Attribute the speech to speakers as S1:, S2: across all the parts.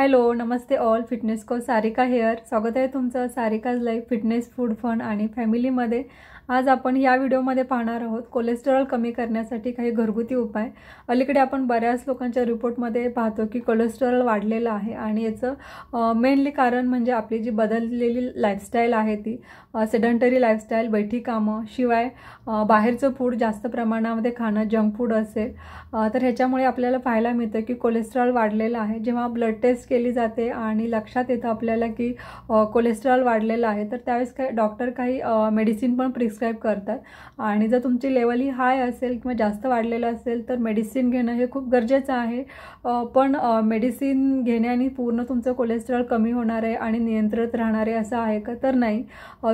S1: Hello नमस्ते all fitness को Sarika hair. स्वागत आहे तुमचं Sarika's life fitness food fun आणि फॅमिलीमध्ये। आज आपण या व्हिडिओमध्ये पाहणार आहोत कोलेस्टेरॉल कमी करण्यासाठी काही घरगुती उपाय। अलीकडे आपण बऱ्याच लोकांच्या रिपोर्टमध्ये पाहतो की कोलेस्टेरॉल वाढलेलं आहे आणि याचं मेनली कारण म्हणजे आपली जी बदललेली लाईफस्टाईल आहे ती सेडंटरी लाईफस्टाईल, बैठी कामं, शिवाय बाहेरचं फूड जास्त प्रमाणामध्ये खाणं, जंक फूड असेल तर ह्याच्यामुळे आपल्याला पाहायला मिळतं की कोलेस्टेरॉल वाढलेलं आहे। जेव्हा ब्लड टेस्ट केली जाते आणि लक्षात येतं आपल्याला की कोलेस्टेरॉल वाढलेलं आहे तर त्यावेळेस काही डॉक्टर काही मेडिसिन पण प्रिस्क्राइब करतात आणि जर तुमची लेवल ही हाय असेल किंवा जास्त वाढलेलं असेल तर मेडिसिन घेणं हे खूप गरजेचं आहे। पण मेडिसिन घेण्याने पूर्ण तुमचं कोलेस्टेरॉल कमी होणार आहे आणि नियंत्रित राहणार आहे असं आहे का? तर नाही।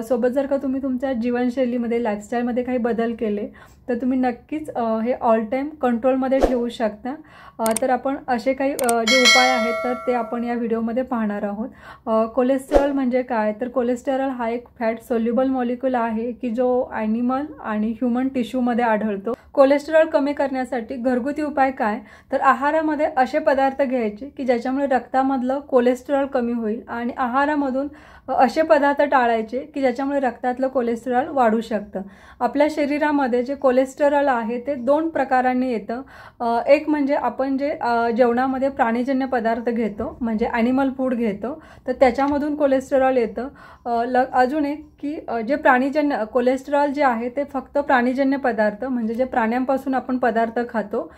S1: सोबत जर का तुम्ही तुमच्या जीवनशैलीमध्ये लाईफस्टाईलमध्ये काही बदल केले तर तुम्ही नक्कीच हे ऑल टाइम कंट्रोलमध्ये ठेवू शकता। तर आपण असे काही जे उपाय आहेत तर ते आपण या व्हिडिओमध्ये पाहणार आहोत। कोलेस्टेरॉल म्हणजे काय? तर कोलेस्टेरॉल हा एक फॅट सोल्युबल मॉलिक्यूल आहे की जो ॲनिमल आणि ह्यूमन टिश्यूमध्ये आढळतो। कोलेस्टेरॉल कमी करण्यासाठी घरगुती उपाय काय? तर आहारामध्ये असे पदार्थ घ्यायचे की ज्याच्यामुळे रक्तामधलं कोलेस्टेरॉल कमी होईल आणि आहारामधून असे पदार्थ टाळायचे की ज्याच्यामुळे रक्तातलं कोलेस्टेरॉल वाढू शकतं। आपल्या शरीरामध्ये जे कोलेस्टेरॉल आहे ते दोन प्रकारांनी येतं। एक म्हणजे आपण जे जेवणामध्ये प्राणीजन्य पदार्थ घेतो म्हणजे ॲनिमल फूड घेतो तर त्याच्यामधून कोलेस्टेरॉल येतं। अजून एक की जे प्राणीजन्य कोलेस्टेरॉल जे आहे ते फक्त प्राणीजन्य पदार्थ म्हणजे जे प्राण्यांपासून आपण पदार्थ खातो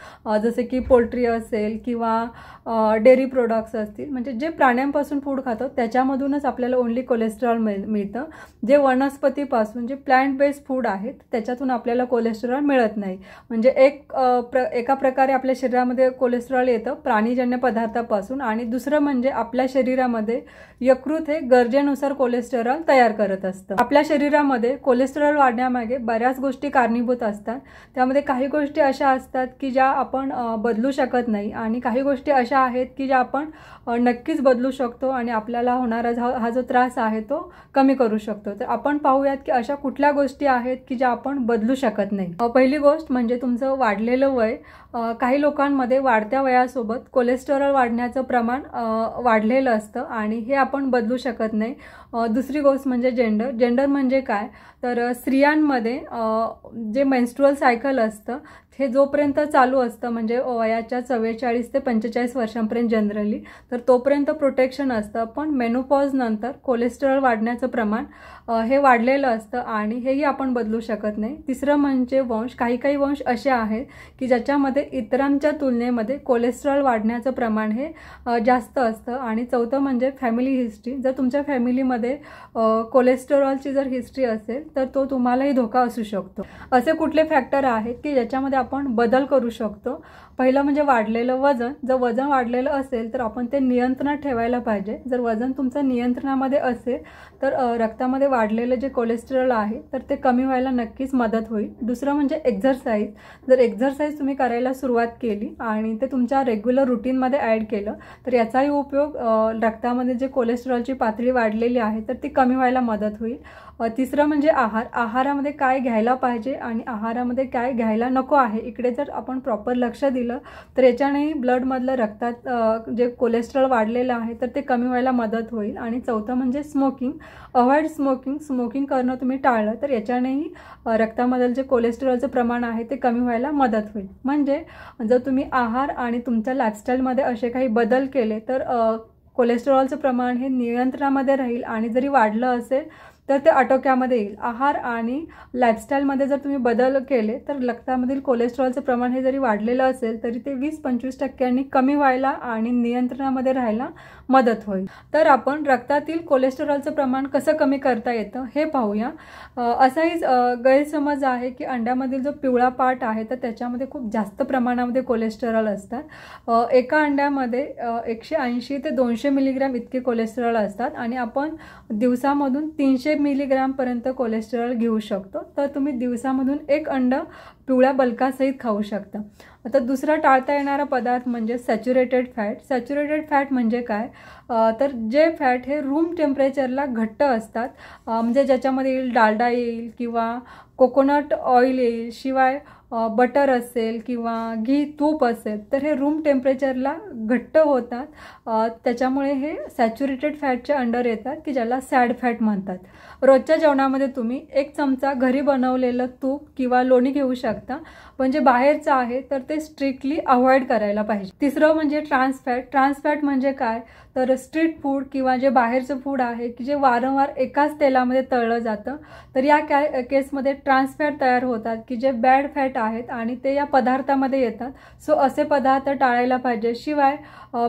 S1: जसे की पोल्ट्री असेल किंवा डेअरी प्रोडक्ट्स असतील म्हणजे जे प्राण्यांपासून फूड खातो त्याच्यामधूनच आपल्याला ओनली कोलेस्टेरॉल मिळतं। जे वनस्पतीपासून जे प्लांट बेस्ड फूड आहेत त्याच्यातून आपल्याला कोलेस्टेरॉल मिळत नाही। म्हणजे एका प्रकारे आपल्या शरीरामध्ये कोलेस्टेरॉल येतं प्राणीजन्य पदार्थापासून आणि दुसरं म्हणजे आपल्या शरीरामध्ये यकृत हे गरजेनुसार कोलेस्टेरॉल तयार करत असतं। आपल्या शरीरामध्ये कोलेस्टेरॉल वाढण्यामागे बऱ्याच गोष्टी कारणीभूत असतात। त्यामध्ये काही गोष्टी अशा असतात की ज्या आपण बदलू शकत नाही आणि काही गोष्टी अशा आहेत की ज्या आपण नक्कीच बदलू शकतो आणि आपल्याला होणारा हा जो त्रास आहे तो कमी करू शकतो। तर आपण पाहूयात की अशा कुठल्या गोष्टी आहेत की ज्या आपण बदलू शकत नाही। पहिली गोष्ट म्हणजे तुमचं वाढलेलं वय। काही लोकांमध्ये वाढत्या वयासोबत कोलेस्टेरॉल वाढण्याचं प्रमाण वाढलेलं असतं आणि हे आपण बदलू शकत नाही। दुसरी गोष्ट म्हणजे जेंडर म्हणजे काय? तर स्त्रियांमध्ये जे मेन्स्ट्रुअल सायकल असतं हे जोपर्यंत चालू असतं म्हणजे वयाच्या 44 ते 45 वर्षांपर्यंत जनरली तर तोपर्यंत प्रोटेक्शन असतं। पण मेनोपॉज नंतर कोलेस्टेरॉल वाढण्याचं प्रमाण हे वाढलेलं असतं आणि हेही आपण बदलू शकत नाही। तिसरं म्हणजे वंश। काही वंश असे आहेत की ज्याच्यामध्ये इतरांच्या तुलनेमध्ये कोलेस्टेरॉल वाढण्याचं प्रमाण हे जास्त असतं। आणि चौथं म्हणजे फॅमिली हिस्ट्री। जर तुमच्या फॅमिलीमध्ये कोलेस्टेरॉलची जर हिस्ट्री असेल तर तो तुम्हालाही धोका असू शकतो। असे कुठले फॅक्टर आहेत की ज्याच्यामध्ये आपण बदल करू शकतो? पहिलं म्हणजे वाढलेलं वजन। जर वजन वाढलेलं असेल तर आपण ते नियंत्रणात ठेवायला पाहिजे। जर वजन तुमचं नियंत्रणामध्ये असेल तर रक्तामध्ये वाढलेलं जे कोलेस्टेरॉल आहे तर ते कमी व्हायला नक्कीच मदत होईल। दुसरं म्हणजे एक्झरसाइज। जर एक्झरसाइज तुम्ही करायला सुरुवात केली आणि ते तुमच्या रेग्युलर रुटीनमध्ये ॲड केलं तर याचाही उपयोग रक्तामध्ये जे कोलेस्टेरॉलची पातळी वाढलेली आहे तर ती कमी व्हायला मदत होईल। तिसरं म्हणजे आहारामध्ये काय घ्यायला पाहिजे आणि आहारामध्ये काय घ्यायला नको आहे इकडे जर आपण प्रॉपर लक्ष दिलं तर याच्यानेही ब्लडमधलं रक्तात जे कोलेस्टेरॉल वाढलेलं आहे तर ते कमी व्हायला मदत होईल। आणि चौथं म्हणजे स्मोकिंग। अवॉइड स्मोकिंग करणं तुम्ही टाळलं तर याच्यानेही रक्तामधलं जे कोलेस्टेरॉलचं प्रमाण आहे ते कमी व्हायला मदत होईल। म्हणजे जर तुम्ही आहार आणि तुमच्या लाईफस्टाईलमध्ये असे काही बदल केले तर कोलेस्टेरॉलचं प्रमाण हे नियंत्रणामध्ये राहील आणि जरी वाढलं असेल तर ते आटोक्यामध्ये येईल। आहार आणि लाईफस्टाईलमध्ये जर तुम्ही बदल केले तर रक्तामधील कोलेस्टेरॉलचं प्रमाण हे जरी वाढलेलं असेल तरी ते 20-25% कमी व्हायला आणि नियंत्रणामध्ये राहायला मदत होईल। तर आपण रक्तातील कोलेस्टेरॉलचं प्रमाण कसं कमी करता येतं हे पाहूया। असाही गैरसमज आहे की अंड्यामधील जो पिवळा पार्ट आहे तर त्याच्यामध्ये खूप जास्त प्रमाणामध्ये कोलेस्टेरॉल असतात। एका अंड्यामध्ये 180 ते 200 मिलीग्रॅम इतके कोलेस्टेरॉल असतात आणि आपण दिवसामधून 300 मिलीग्रॅम पर्यंत कोलेस्टेरॉल घेऊ शकतो। तर तुम्ही दिवसामधून एक अंड पिवळ्या बल्कासहित खाऊ शकता। आता दुसरा टाळता येणारा पदार्थ म्हणजे सॅच्युरेटेड फॅट। सॅच्युरेटेड फॅट म्हणजे काय? तर जे फॅट हे रूम टेम्परेचरला घट्ट असतात म्हणजे ज्याच्यामध्ये येईल डालडा येईल किंवा कोकोनट ऑइल येईल, शिवाय बटर असेल किंवा घी तूप असेल तर हे रूम टेम्परेचरला घट्ट होतात, त्याच्यामुळे हे सॅच्युरेटेड फॅटच्या अंडर येतात की ज्याला सॅड फॅट म्हणतात. रोजच्या जेवणामध्ये तुम्ही 1 चमचा घरी बनवलेलं तूप किंवा लोणी घेऊ शकता, पण जे बाहेरचं आहे तर ते स्ट्रिक्टली अवॉइड करायला पाहिजे. तिसरं म्हणजे ट्रान्स फॅट. ट्रान्स फॅट म्हणजे काय, तर स्ट्रीट फूड किंवा जे बाहेरचं फूड आहे की जे वारंवार एकाच तेलामध्ये तळलं जातं, तर या केसमध्ये ट्रान्स फॅट तयार होतात की जे बॅड फॅट आहेत आणि ते या पदार्थामध्ये येतात. सो असे पदार्थ टाळायला पाहिजे. शिवाय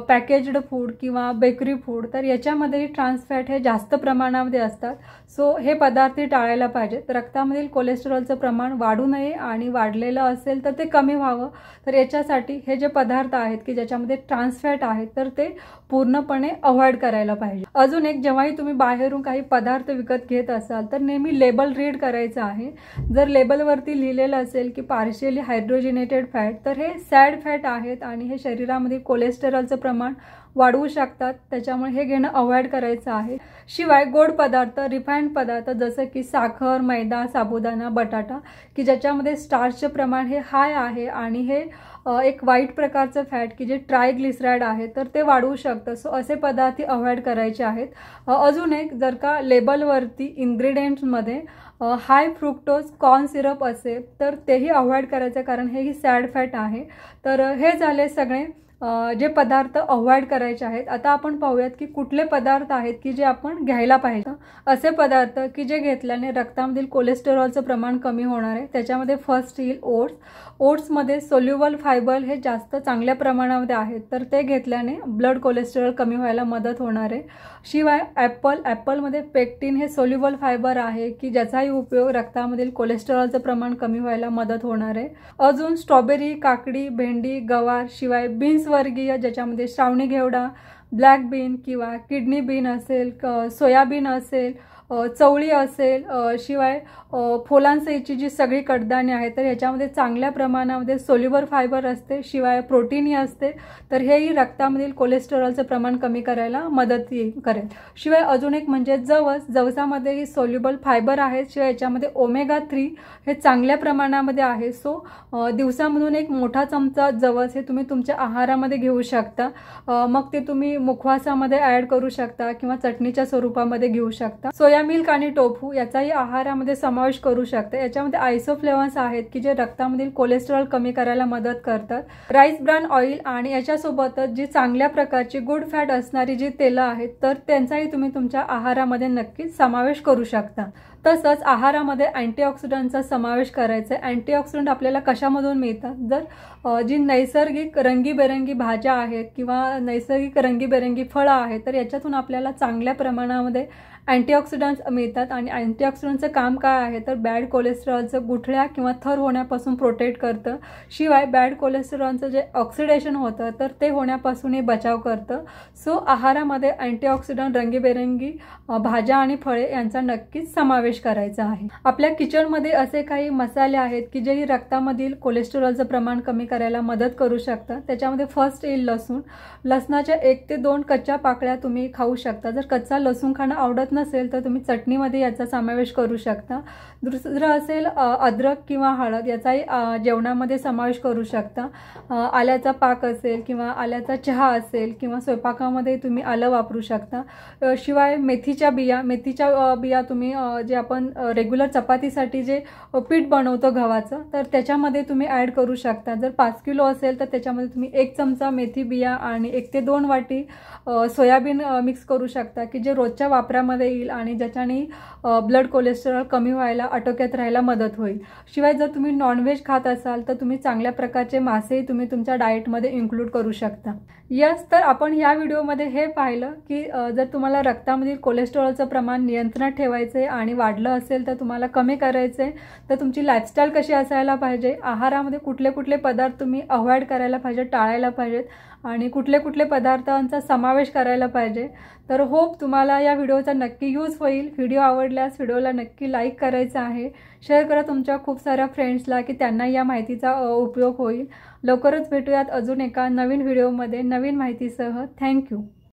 S1: पॅकेज्ड फूड किंवा बेकरी फूड तर याच्यामध्येही ट्रान्स फॅट हे जास्त प्रमाणामध्ये असतात. सो हे पदार्थ टाळायला पाहिजेत. रक्तामधील कोलेस्टेरॉलचं प्रमाण वाढू नये आणि वाढलेलं असेल तर ते कमी व्हावं, तर याच्यासाठी हे जे पदार्थ आहेत की ज्याच्यामध्ये ट्रान्स फॅट आहेत तर ते पूर्णपणे अवॉइड करायला पाहिजे. अजून एक, जेव्हाही तुम्ही बाहेरून काही पदार्थ विकत घेत असाल तर नेहमी लेबल रीड करायचं आहे. जर लेबलवरती लिहिलेलं असेल की पार्शियली हायड्रोजिनेटेड फॅट तर हे सॅड फॅट आहेत आणि हे शरीरामध्ये कोलेस्टेरॉलचं प्रमाण वाढवू शकतात, त्याच्यामुळे हे घेणं अवॉइड करायचं आहे. शिवाय गोड पदार्थ, रिफाईंड पदार्थ जसं की साखर, मैदा, साबुदाणा, बटाटा की ज्याच्यामध्ये स्टार्चचं प्रमाण हे हाय आहे आणि हे एक वाईट प्रकारचं फॅट की जे ट्रायग्लिसराईड आहे तर ते वाढवू शकतं. सो असे पदार्थ अवॉइड करायचे आहेत. अजून एक, जर का लेबलवरती इन्ग्रेडियंट्समध्ये हाय फ्रुक्टोज कॉर्न सिरप असेल तर तेही अवॉइड करायचं, कारण हेही सॅड फॅट आहे. तर हे झाले सगळे जे पदार्थ अवॉइड करायचे आहेत. आता आपण पाहूयात की कुठले पदार्थ आहेत की जे आपण घ्यायला पाहिजे. असे पदार्थ की जे घेतल्याने रक्तामधील कोलेस्टेरॉलचं प्रमाण कमी होणार आहे. त्याच्यामध्ये फर्स्ट येईल ओट्स. ओट्समध्ये सोल्युबल फायबर हे जास्त चांगल्या प्रमाणामध्ये आहेत, तर ते घेतल्याने ब्लड कोलेस्टेरॉल कमी व्हायला मदत होणार आहे. शिवाय ॲपलमध्ये पेक्टिन हे सोल्युबल फायबर आहे की ज्याचाही उपयोग रक्तामधील कोलेस्टेरॉलचं प्रमाण कमी व्हायला मदत होणार आहे. अजून स्ट्रॉबेरी, काकडी, भेंडी, गवार, शिवाय बीन्स वर्गीय ज्याच्यामध्ये श्रावणी घेवडा, ब्लॅक बीन किंवा किडनी बीन असेल, सोयाबीन असेल, चवळी असेल, शिवाय फोलांसहीची जी सगळी कडधान्ये आहेत तर ह्याच्यामध्ये चांगल्या प्रमाणामध्ये सोल्युबल फायबर असते, शिवाय प्रोटीनही असते, तर हेही रक्तामधील कोलेस्टेरॉलचं प्रमाण कमी करायला मदत करेल. शिवाय अजून एक म्हणजे जवस. जवसामध्येही सोल्युबल फायबर आहेत, शिवाय याच्यामध्ये ओमेगा 3 हे चांगल्या प्रमाणामध्ये आहे. सो दिवसामधून एक मोठा चमचा जवस हे तुम्ही तुमच्या आहारामध्ये घेऊ शकता. मग ते तुम्ही मुखवासामध्ये ॲड करू शकता किंवा चटणीच्या स्वरूपामध्ये घेऊ शकता. सोया मिल्क आणि टोफू याचाही आहारामध्ये समावेश करू शकता. याच्यामध्ये आयसोफ्लेव्हन्स आहेत की जे रक्तामधील कोलेस्टेरॉल कमी करायला मदत करतात. राईस ब्रॅन ऑइल आणि याच्यासोबतच जी चांगल्या प्रकारची गुड फॅट असणारी जी तेलं आहेत तर त्यांचाही तुम्ही तुमच्या आहारामध्ये नक्कीच समावेश करू शकता. तसंच आहारामध्ये अँटीऑक्सिडंटचा समावेश करायचा आहे. अँटीऑक्सिडंट आपल्याला कशामधून मिळतात, जर जी नैसर्गिक रंगीबेरंगी भाज्या आहेत किंवा नैसर्गिक रंगीबेरंगी फळं आहेत तर याच्यातून आपल्याला चांगल्या प्रमाणामध्ये अँटीऑक्सिडंट्स मिळतात. आणि अँटीऑक्सिडंटचं काम काय आहे, तर बॅड कोलेस्टेरॉलचं गुठळ्या किंवा थर होण्यापासून प्रोटेक्ट करतं. शिवाय बॅड कोलेस्टेरॉलचं जे ऑक्सिडेशन होतं तर ते होण्यापासूनही बचाव करतं. सो आहारामध्ये अँटीऑक्सिडंट, रंगीबेरंगी भाज्या आणि फळे यांचा नक्कीच समावेश करायचा आहे. आपल्या किचनमध्ये असे काही मसाले आहेत की जे रक्तामधील कोलेस्टेरॉलचं प्रमाण कमी करायला मदत करू शकतात. त्याच्यामध्ये फर्स्ट येईल लसूण. लसणाच्या 1 ते 2 कच्च्या पाकळ्या तुम्ही खाऊ शकता. जर कच्चा लसूण खाणं आवडत नसेल तर तुम्ही चटणीमध्ये याचा समावेश करू शकता. दुसरं असेल अद्रक किंवा हळद, याचाही जेवणामध्ये समावेश करू शकता. आल्याचा पाक असेल किंवा आल्याचा चहा असेल किंवा स्वयंपाकामध्ये तुम्ही आलं वापरू शकता. शिवाय मेथीच्या बिया तुम्ही जे आपण रेग्युलर चपातीसाठी जे पीठ बनवतो गव्हाचं तर त्याच्यामध्ये तुम्ही ॲड करू शकता. जर 5 किलो असेल तर त्याच्यामध्ये तुम्ही 1 चमचा मेथी बिया आणि 1 ते 2 वाटी सोयाबीन मिक्स करू शकता की जे रोजच्या वापरामध्ये येईल आणि ज्याच्याने ब्लड कोलेस्टेरॉल कमी व्हायला, आटोक्यात राहायला मदत होईल. शिवाय जर तुम्ही नॉनव्हेज खात असाल तर तुम्ही चांगल्या प्रकारचे मासेही तुम्ही तुमच्या डाएटमध्ये इन्क्लूड करू शकता. तर आपण ह्या व्हिडिओमध्ये हे पाहिलं की जर तुम्हाला रक्तामधील कोलेस्टेरॉलचं प्रमाण नियंत्रणात ठेवायचं आहे आणि वाढलं असेल तर तुम्हाला कमी करायचं आहे, तर तुमची लाईफस्टाईल कशी असायला पाहिजे, आहारामध्ये कुठले कुठले पदार्थ तुम्ही अवॉइड करायला पाहिजे, टाळायला पाहिजेत आणि कुठले कुठले पदार्थांचा समावेश करायला पाहिजे. तर होप तुम्हाला या व्हिडिओचा नक्की यूज होईल. व्हिडिओ आवडल्यास व्हिडिओला नक्की लाईक करायचं आहे, शेअर करा तुमच्या खूप साऱ्या फ्रेंड्सला की त्यांना या माहितीचा उपयोग होईल. लवकरच भेटूयात अजून एका नवीन व्हिडिओमध्ये नवीन माहितीसह. थँक्यू.